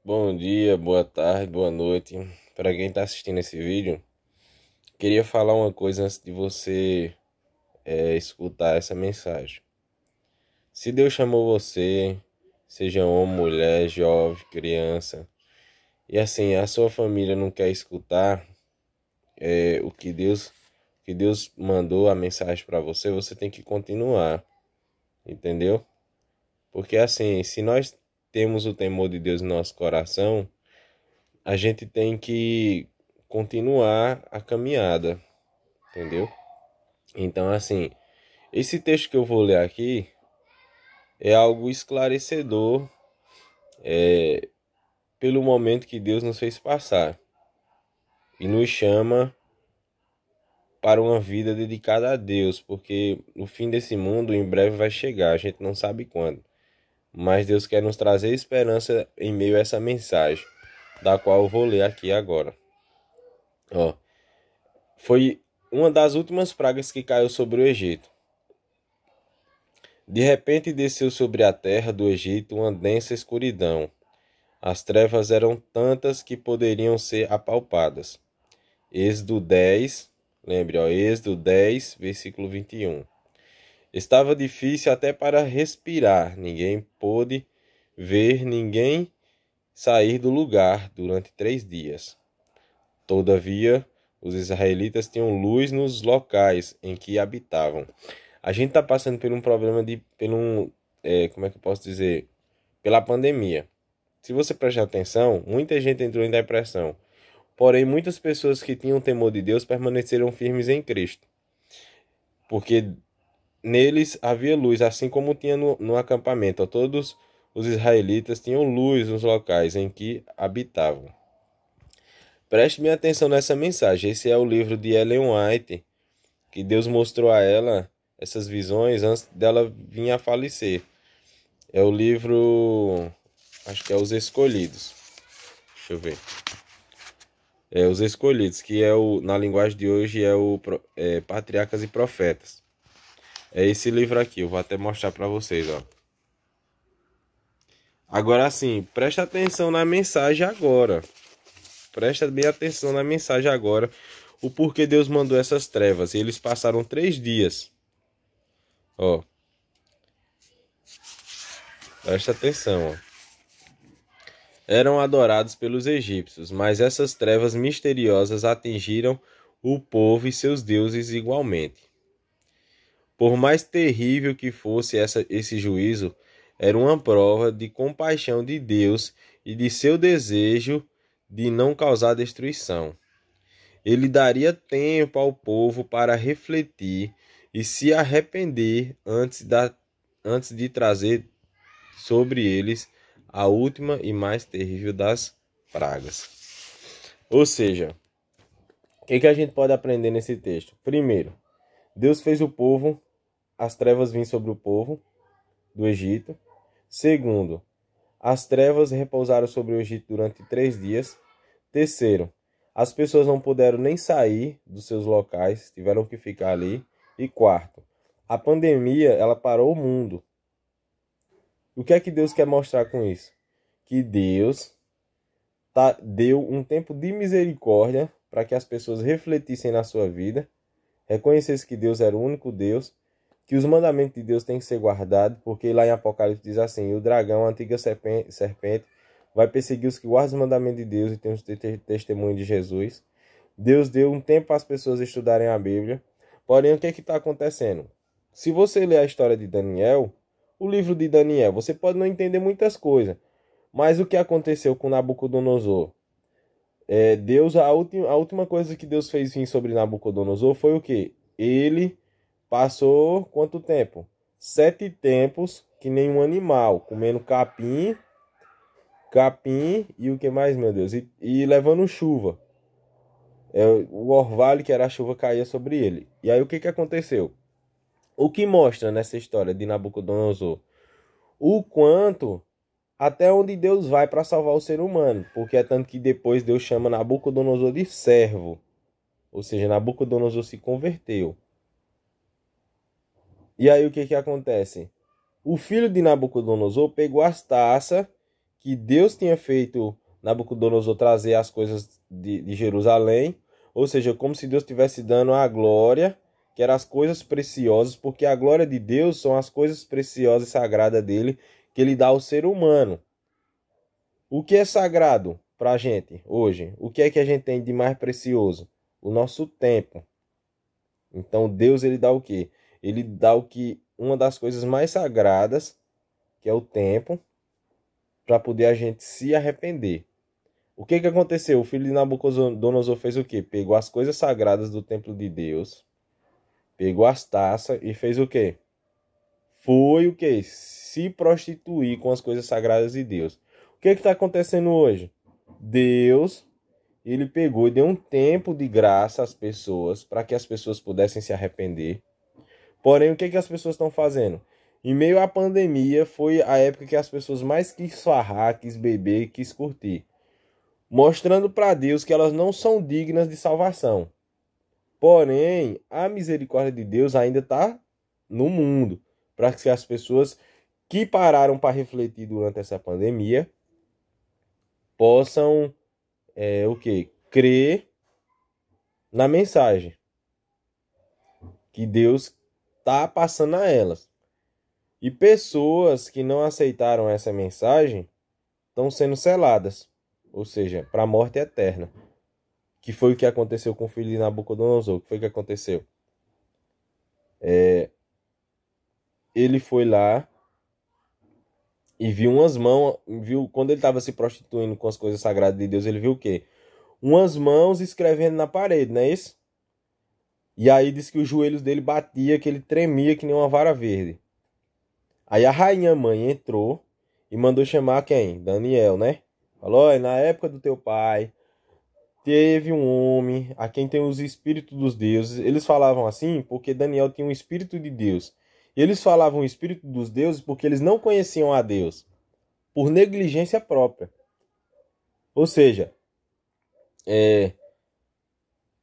Bom dia, boa tarde, boa noite. Para quem está assistindo esse vídeo, queria falar uma coisa antes de você escutar essa mensagem. Se Deus chamou você, seja homem, mulher, jovem, criança, e assim a sua família não quer escutar o que Deus mandou a mensagem para você, você tem que continuar, entendeu? Porque assim, se nós temos o temor de Deus no nosso coração, a gente tem que continuar a caminhada, entendeu? Então, assim, esse texto que eu vou ler aqui é algo esclarecedor pelo momento que Deus nos fez passar e nos chama para uma vida dedicada a Deus, porque o fim desse mundo em breve vai chegar, a gente não sabe quando, mas Deus quer nos trazer esperança em meio a essa mensagem, da qual eu vou ler aqui agora. Ó, foi uma das últimas pragas que caiu sobre o Egito. De repente desceu sobre a terra do Egito uma densa escuridão. As trevas eram tantas que poderiam ser apalpadas. Êxodo 10, lembre, ó, Êxodo 10, versículo 21. Estava difícil até para respirar. Ninguém pôde ver ninguém sair do lugar durante 3 dias. Todavia, os israelitas tinham luz nos locais em que habitavam. A gente está passando por um problema como é que eu posso dizer? Pela pandemia. Se você prestar atenção, muita gente entrou em depressão. Porém, muitas pessoas que tinham temor de Deus permaneceram firmes em Cristo, porque neles havia luz, assim como tinha no acampamento. Todos os israelitas tinham luz nos locais em que habitavam. Preste bem atenção nessa mensagem. Esse é o livro de Ellen White, que Deus mostrou a ela essas visões antes dela vir a falecer. É o livro, acho que é Os Escolhidos. Deixa eu ver. É Os Escolhidos, que na linguagem de hoje é Patriarcas e Profetas. É esse livro aqui, eu vou até mostrar para vocês, ó. Agora sim, presta atenção na mensagem agora. Presta bem atenção na mensagem agora. O porquê Deus mandou essas trevas. Eles passaram 3 dias. Ó, presta atenção, ó. Eram adorados pelos egípcios, mas essas trevas misteriosas atingiram o povo e seus deuses igualmente. Por mais terrível que fosse esse juízo, era uma prova de compaixão de Deus e de seu desejo de não causar destruição. Ele daria tempo ao povo para refletir e se arrepender antes de trazer sobre eles a última e mais terrível das pragas. Ou seja, o que a gente pode aprender nesse texto? Primeiro, Deus fez as trevas virem sobre o povo do Egito. Segundo, as trevas repousaram sobre o Egito durante 3 dias. Terceiro, as pessoas não puderam nem sair dos seus locais, tiveram que ficar ali. E quarto, a pandemia, ela parou o mundo. O que é que Deus quer mostrar com isso? Que Deus deu um tempo de misericórdia para que as pessoas refletissem na sua vida, reconhecessem que Deus era o único Deus, que os mandamentos de Deus têm que ser guardados, porque lá em Apocalipse diz assim: o dragão, a antiga serpente, vai perseguir os que guardam os mandamentos de Deus e têm o testemunho de Jesus. Deus deu um tempo para as pessoas estudarem a Bíblia. Porém, o que está acontecendo? Se você ler a história de Daniel, o livro de Daniel, você pode não entender muitas coisas. Mas o que aconteceu com Nabucodonosor? A última coisa que Deus fez vir sobre Nabucodonosor foi o quê? Ele passou quanto tempo? 7 tempos que nem um animal, comendo capim e o que mais, meu Deus? E levando chuva. O orvalho, que era a chuva, caía sobre ele. E aí o que aconteceu? O que mostra nessa história de Nabucodonosor? O quanto, até onde Deus vai para salvar o ser humano. Porque é tanto que depois Deus chama Nabucodonosor de servo. Ou seja, Nabucodonosor se converteu. E aí o que acontece? O filho de Nabucodonosor pegou as taças que Deus tinha feito Nabucodonosor trazer as coisas de Jerusalém, ou seja, como se Deus estivesse dando a glória, que eram as coisas preciosas, porque a glória de Deus são as coisas preciosas e sagradas dele, que ele dá ao ser humano. O que é sagrado para a gente hoje? O que é que a gente tem de mais precioso? O nosso tempo. Então Deus, ele dá o quê? Ele dá o que, uma das coisas mais sagradas, que é o tempo, para poder a gente se arrepender. O que aconteceu? O filho de Nabucodonosor fez o quê? Pegou as coisas sagradas do templo de Deus, pegou as taças e fez o quê? Foi o quê? Se prostituir com as coisas sagradas de Deus. O que está acontecendo hoje? Deus, ele pegou e deu um tempo de graça às pessoas, para que as pessoas pudessem se arrepender. Porém, o que as pessoas estão fazendo? Em meio à pandemia, foi a época que as pessoas mais quis farrar, quis beber, quis curtir, mostrando para Deus que elas não são dignas de salvação. Porém, a misericórdia de Deus ainda está no mundo, para que as pessoas que pararam para refletir durante essa pandemia possam o quê? Crer na mensagem que Deus está passando a elas. E pessoas que não aceitaram essa mensagem estão sendo seladas, ou seja, para a morte eterna. Que foi o que aconteceu com o filho de Nabucodonosor. O que foi que aconteceu? Ele foi lá e viu umas mãos, quando ele estava se prostituindo com as coisas sagradas de Deus, ele viu o quê? Umas mãos escrevendo na parede, não é isso? E aí diz que os joelhos dele batia, que ele tremia que nem uma vara verde. Aí a rainha mãe entrou e mandou chamar quem? Daniel, né? Falou, olha, na época do teu pai, teve um homem a quem tem os espíritos dos deuses. Eles falavam assim porque Daniel tinha um espírito de Deus. E eles falavam o espírito dos deuses porque eles não conheciam a Deus, por negligência própria. Ou seja,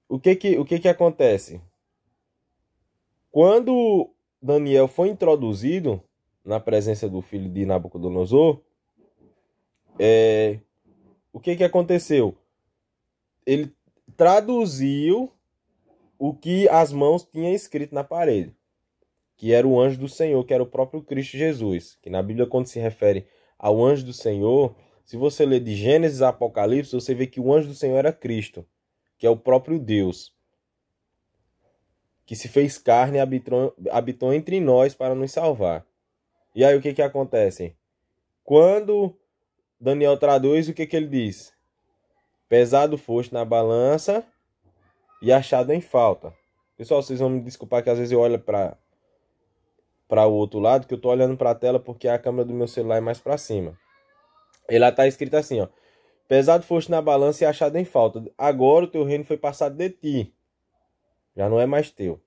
o que acontece? Quando Daniel foi introduzido na presença do filho de Nabucodonosor, o que aconteceu? Ele traduziu o que as mãos tinham escrito na parede, que era o anjo do Senhor, que era o próprio Cristo Jesus. Que na Bíblia, quando se refere ao anjo do Senhor, se você ler de Gênesis a Apocalipse, você vê que o anjo do Senhor era Cristo, que é o próprio Deus, que se fez carne e habitou entre nós para nos salvar. E aí o que acontece? Quando Daniel traduz, o que ele diz? Pesado foste na balança e achado em falta. Pessoal, vocês vão me desculpar que às vezes eu olho para o outro lado, que eu tô olhando para a tela porque a câmera do meu celular é mais para cima. E lá tá escrito assim, ó: pesado foste na balança e achado em falta. Agora o teu reino foi passado de ti. Já não é mais teu.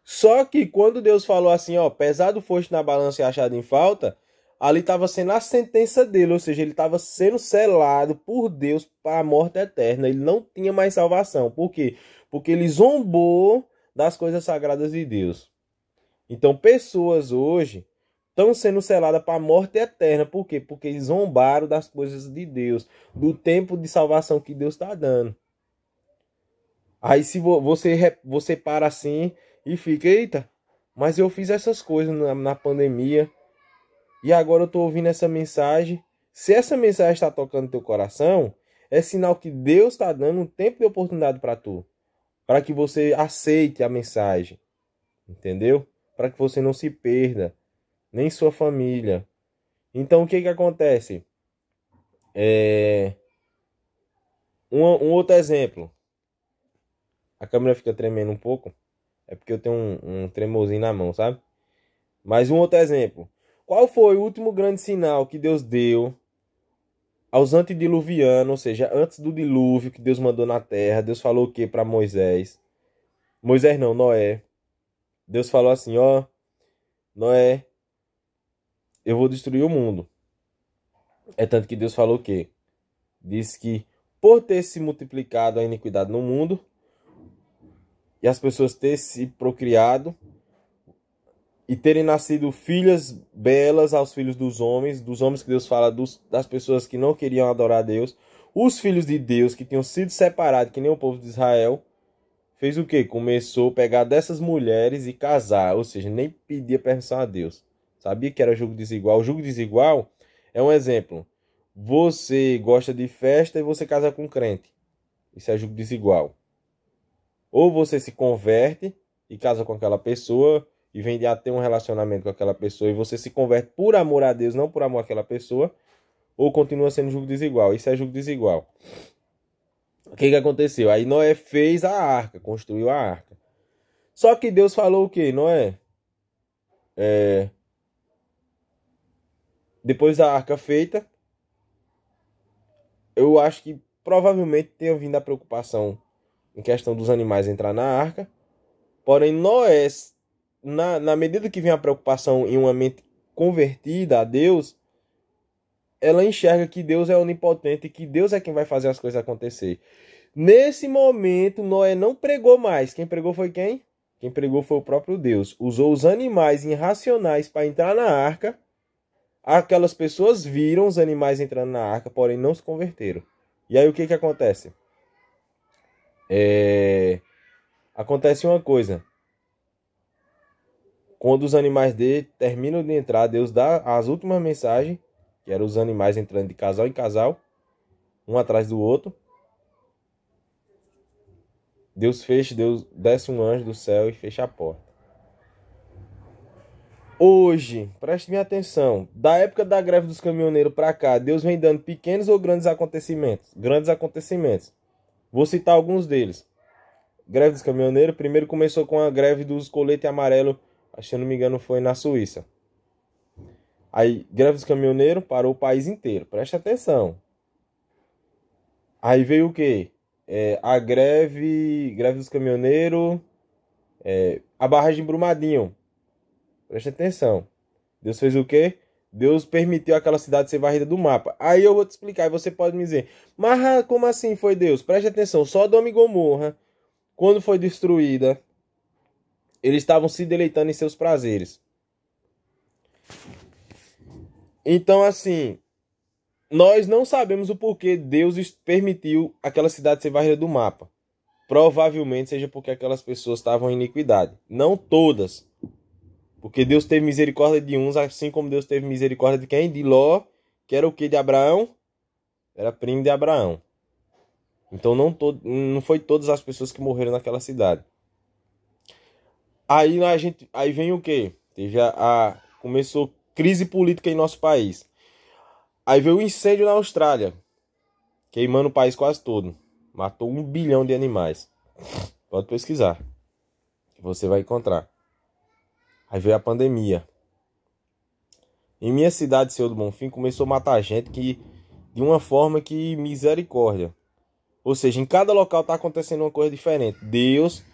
Só que quando Deus falou assim, ó, pesado foste na balança e achado em falta, ali estava sendo a sentença dele, ou seja, ele estava sendo selado por Deus para a morte eterna. Ele não tinha mais salvação. Por quê? Porque ele zombou das coisas sagradas de Deus. Então, pessoas hoje estão sendo seladas para a morte eterna. Por quê? Porque eles zombaram das coisas de Deus, do tempo de salvação que Deus está dando. Aí se você para assim e fica, eita, mas eu fiz essas coisas na pandemia e agora eu estou ouvindo essa mensagem. Se essa mensagem está tocando teu coração, é sinal que Deus está dando um tempo de oportunidade para tu, para que você aceite a mensagem, entendeu? Para que você não se perda, nem sua família. Então o que acontece? Um outro exemplo. A câmera fica tremendo um pouco. É porque eu tenho um tremorzinho na mão, sabe? Mas um outro exemplo. Qual foi o último grande sinal que Deus deu aos antediluvianos, ou seja, antes do dilúvio que Deus mandou na terra? Deus falou o que para Moisés? Moisés não, Noé. Deus falou assim, ó, Noé, eu vou destruir o mundo. É tanto que Deus falou o quê? Diz que por ter se multiplicado a iniquidade no mundo e as pessoas ter se procriado, e terem nascido filhas belas aos filhos dos homens que Deus fala, das pessoas que não queriam adorar a Deus, os filhos de Deus que tinham sido separados, que nem o povo de Israel, fez o quê? Começou a pegar dessas mulheres e casar, ou seja, nem pedia permissão a Deus. Sabia que era julgo desigual? O julgo desigual é um exemplo. Você gosta de festa e você casa com um crente. Isso é julgo desigual. Ou você se converte e casa com aquela pessoa e vem a ter um relacionamento com aquela pessoa e você se converte por amor a Deus, não por amor àquela pessoa, ou continua sendo julgo desigual. Isso é julgo desigual. O que aconteceu? Aí Noé fez a arca, construiu a arca. Só que Deus falou o quê? Noé, depois da arca feita, eu acho que provavelmente tenha vindo a preocupação em questão dos animais entrar na arca. Porém, Noé, na medida que vem a preocupação em uma mente convertida a Deus, ela enxerga que Deus é onipotente e que Deus é quem vai fazer as coisas acontecer. Nesse momento, Noé não pregou mais. Quem pregou foi quem? Quem pregou foi o próprio Deus. Usou os animais irracionais para entrar na arca. Aquelas pessoas viram os animais entrando na arca, porém não se converteram. E aí o que acontece? Acontece uma coisa. Quando os animais dele terminam de entrar, Deus dá as últimas mensagens, que eram os animais entrando de casal em casal, um atrás do outro. Deus desce um anjo do céu e fecha a porta. Hoje, preste minha atenção, da época da greve dos caminhoneiros para cá, Deus vem dando pequenos ou grandes acontecimentos? Grandes acontecimentos. Vou citar alguns deles. Greve dos caminhoneiros, primeiro começou com a greve dos coletes amarelos, se eu não me engano foi na Suíça. Aí, greve dos caminhoneiros parou o país inteiro, preste atenção. Aí veio o quê? A greve dos caminhoneiros, a barragem de Brumadinho. Preste atenção. Deus fez o quê? Deus permitiu aquela cidade ser varrida do mapa. Aí eu vou te explicar e você pode me dizer, mas como assim foi Deus? Preste atenção, Sodoma e Gomorra, quando foi destruída, eles estavam se deleitando em seus prazeres. Então, assim, nós não sabemos o porquê Deus permitiu aquela cidade ser varrida do mapa. Provavelmente seja porque aquelas pessoas estavam em iniquidade. Não todas. Porque Deus teve misericórdia de uns, assim como Deus teve misericórdia de quem? De Ló, que era o que de Abraão? Era primo de Abraão. Então não foi todas as pessoas que morreram naquela cidade. Aí vem o quê? Começou crise política em nosso país. Aí veio o incêndio na Austrália, queimando o país quase todo. Matou 1 bilhão de animais. Pode pesquisar, que você vai encontrar. Aí veio a pandemia. Em minha cidade, Senhor do Bonfim, começou a matar gente de uma forma que misericórdia. Ou seja, em cada local está acontecendo uma coisa diferente. Deus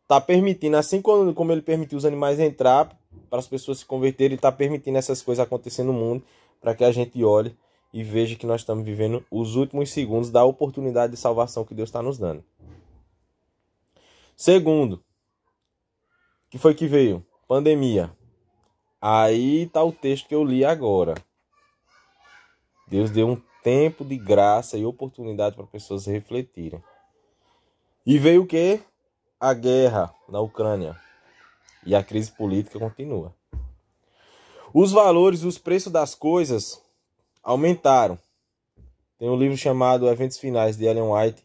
está permitindo, assim como ele permitiu os animais entrar, para as pessoas se converterem, ele está permitindo essas coisas acontecerem no mundo, para que a gente olhe e veja que nós estamos vivendo os últimos segundos da oportunidade de salvação que Deus está nos dando. Segundo, que foi que veio? Pandemia. Aí está o texto que eu li agora. Deus deu um tempo de graça e oportunidade para pessoas refletirem. E veio o quê? A guerra na Ucrânia. E a crise política continua. Os valores, os preços das coisas aumentaram. Tem um livro chamado Eventos Finais, de Ellen White.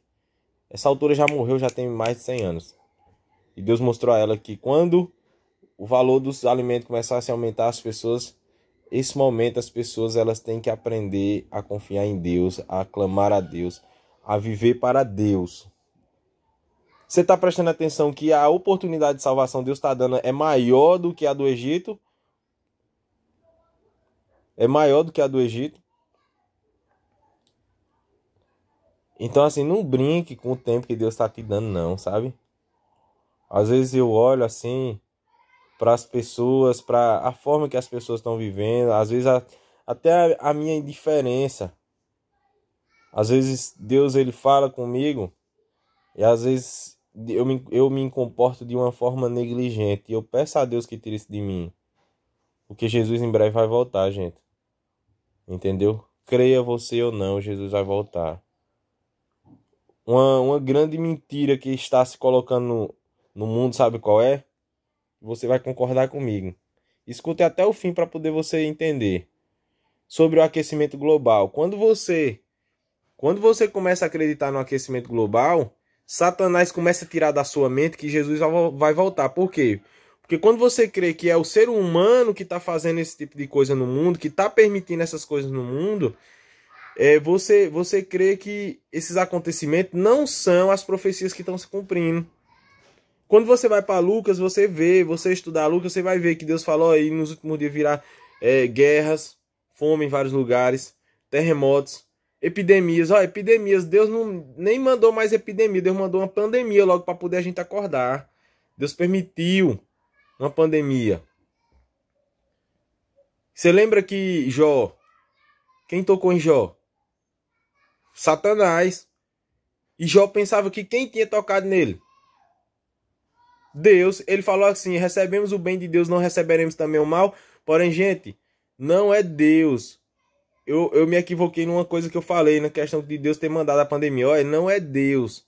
Essa autora já morreu, já tem mais de 100 anos. E Deus mostrou a ela que quando o valor dos alimentos começasse a aumentar, esse momento as pessoas elas têm que aprender a confiar em Deus, a clamar a Deus, a viver para Deus. Você está prestando atenção que a oportunidade de salvação Deus está dando é maior do que a do Egito? É maior do que a do Egito? Então, assim, não brinque com o tempo que Deus está te dando, não, sabe? Às vezes eu olho assim para as pessoas, para a forma que as pessoas estão vivendo, às vezes até a minha indiferença. Às vezes Deus ele fala comigo e às vezes eu me comporto de uma forma negligente. E eu peço a Deus que tire isso de mim. Porque Jesus em breve vai voltar, gente. Entendeu? Creia você ou não, Jesus vai voltar. Uma grande mentira que está se colocando no mundo, sabe qual é? Você vai concordar comigo. Escute até o fim para poder você entender. Sobre o aquecimento global. Quando você começa a acreditar no aquecimento global, Satanás começa a tirar da sua mente que Jesus vai voltar. Por quê? Porque quando você crê que é o ser humano que está fazendo esse tipo de coisa no mundo, que está permitindo essas coisas no mundo, você crê que esses acontecimentos não são as profecias que estão se cumprindo. Quando você vai para Lucas, você estudar Lucas, você vai ver que Deus falou aí nos últimos dias virá guerras, fome em vários lugares, terremotos, epidemias. Ó, epidemias, Deus não nem mandou mais epidemia, Deus mandou uma pandemia logo para poder a gente acordar. Deus permitiu uma pandemia. Você lembra que quem tocou em Jó? Satanás. E Jó pensava que quem tinha tocado nele? Deus. Ele falou assim: recebemos o bem de Deus, não receberemos também o mal. Porém, gente, não é Deus. Eu me equivoquei numa coisa que eu falei, na questão de Deus ter mandado a pandemia. Olha, não é Deus.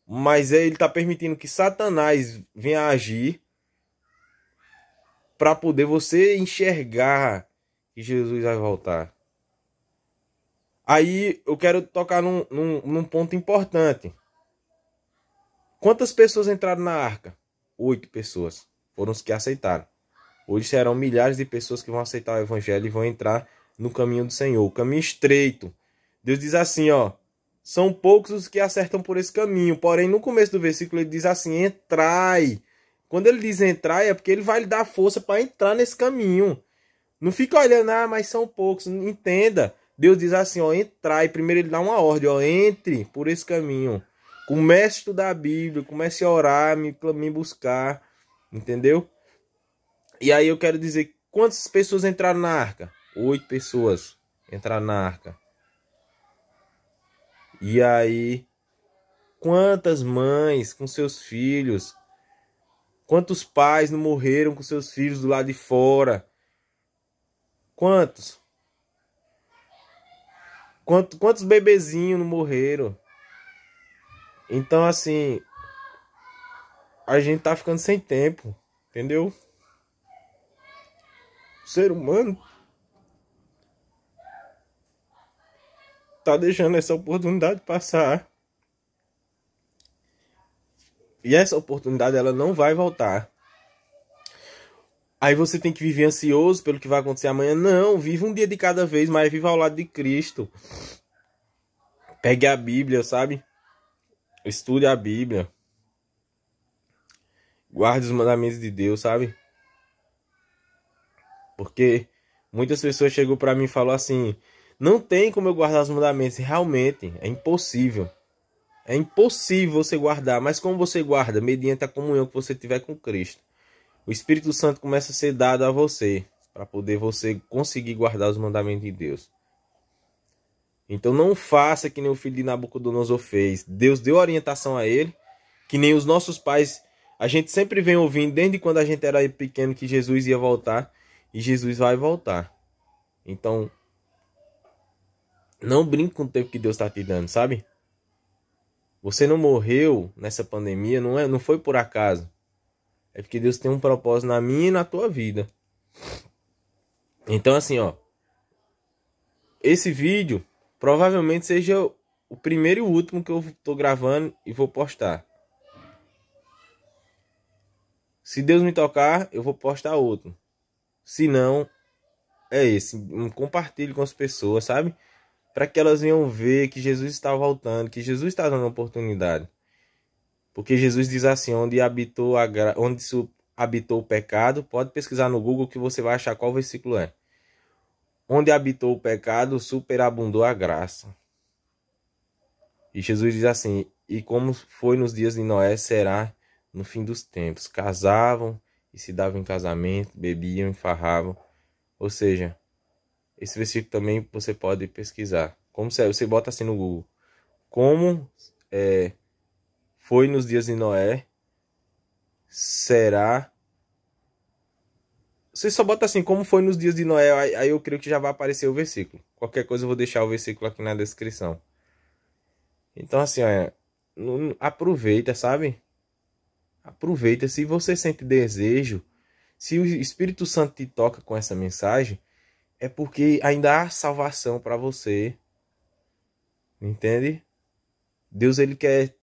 Mas ele está permitindo que Satanás venha agir para poder você enxergar que Jesus vai voltar. Aí eu quero tocar num ponto importante. Quantas pessoas entraram na arca? 8 pessoas foram os que aceitaram. Hoje serão milhares de pessoas que vão aceitar o evangelho e vão entrar no caminho do Senhor, o caminho estreito. Deus diz assim, ó: são poucos os que acertam por esse caminho. Porém, no começo do versículo ele diz assim: entrai. Quando ele diz entrai, é porque ele vai lhe dar força para entrar nesse caminho. Não fica olhando, mas são poucos. Entenda. Deus diz assim, ó: entrai. Primeiro ele dá uma ordem, ó: entre por esse caminho. Comece a estudar a Bíblia, comece a orar, me buscar. Entendeu? E aí eu quero dizer, quantas pessoas entraram na arca? 8 pessoas entraram na arca. E aí, quantas mães com seus filhos? Quantos pais não morreram com seus filhos do lado de fora? Quantos? Quantos bebezinhos não morreram? Então, assim, a gente tá ficando sem tempo, entendeu? O ser humano tá deixando essa oportunidade passar. E essa oportunidade, ela não vai voltar. Aí você tem que viver ansioso pelo que vai acontecer amanhã. Não, viva um dia de cada vez, mas viva ao lado de Cristo. Pegue a Bíblia, sabe? Estude a Bíblia. Guarde os mandamentos de Deus, sabe? Porque muitas pessoas chegou para mim e falou assim: não tem como eu guardar os mandamentos. Realmente, é impossível. É impossível você guardar. Mas como você guarda? Mediante a comunhão que você tiver com Cristo. O Espírito Santo começa a ser dado a você, para poder você conseguir guardar os mandamentos de Deus. Então não faça que nem o filho de Nabucodonosor fez. Deus deu orientação a ele, que nem os nossos pais. A gente sempre vem ouvindo, desde quando a gente era pequeno, que Jesus ia voltar. E Jesus vai voltar. Então, não brinque com o tempo que Deus está te dando, sabe? Você não morreu nessa pandemia, não foi por acaso. É porque Deus tem um propósito na minha e na tua vida. Então, assim, ó. Esse vídeo provavelmente seja o primeiro e o último que eu tô gravando e vou postar. Se Deus me tocar, eu vou postar outro. Se não, é esse. Compartilhe com as pessoas, sabe? Para que elas venham ver que Jesus está voltando, que Jesus está dando oportunidade. Porque Jesus diz assim: onde habitou o pecado, pode pesquisar no Google que você vai achar qual versículo é. Onde habitou o pecado, superabundou a graça. E Jesus diz assim: e como foi nos dias de Noé, será no fim dos tempos. Casavam e se davam em casamento, bebiam e farravam. Ou seja, esse versículo também você pode pesquisar. Como você bota assim no Google: como foi nos dias de Noé, será. Você só bota assim, como foi nos dias de Noé, aí eu creio que já vai aparecer o versículo. Qualquer coisa eu vou deixar o versículo aqui na descrição. Então, assim, ó, aproveita, sabe? Aproveita. Se você sente desejo, se o Espírito Santo te toca com essa mensagem, é porque ainda há salvação para você. Entende? Deus, ele quer